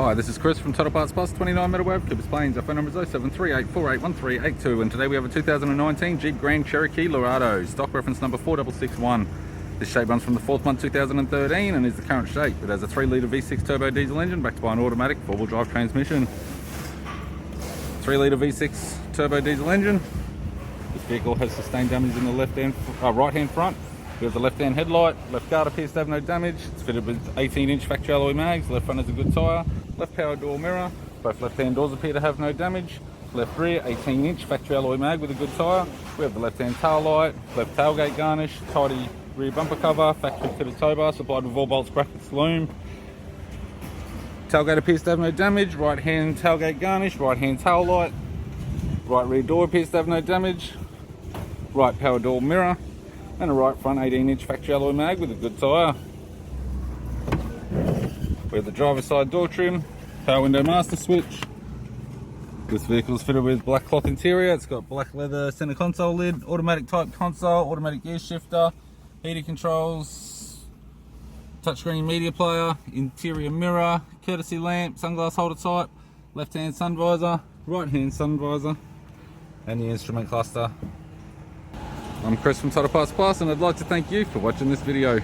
Hi, this is Chris from Total Parts Plus, 29 Meadow Ave, Cooper's Plains. Our phone number is 0738481382, and today we have a 2019 Jeep Grand Cherokee Laredo, stock reference number 4661. This shape runs from the 4th month 2013 and is the current shape. It has a 3-litre V6 turbo diesel engine backed by an automatic 4-wheel drive transmission. 3-litre V6 turbo diesel engine. This vehicle has sustained damage in the right hand front. We have the left hand headlight, left guard appears to have no damage. It's fitted with 18-inch factory alloy mags, left front has a good tyre, left power door mirror, both left hand doors appear to have no damage. Left rear, 18-inch factory alloy mag with a good tyre. We have the left hand tail light, left tailgate garnish, tidy rear bumper cover, factory fitted tow bar supplied with all bolts, brackets, loom. Tailgate appears to have no damage, right hand tailgate garnish, right hand tail light, right rear door appears to have no damage, right power door mirror, and a right front 18-inch factory alloy mag with a good tyre. We have the driver's side door trim, power window master switch. This vehicle is fitted with black cloth interior. It's got black leather center console lid, automatic type console, automatic gear shifter, heater controls, touchscreen media player, interior mirror, courtesy lamp, sunglass holder type, left hand sun visor, right hand sun visor, and the instrument cluster. I'm Chris from Total Parts Plus, and I'd like to thank you for watching this video.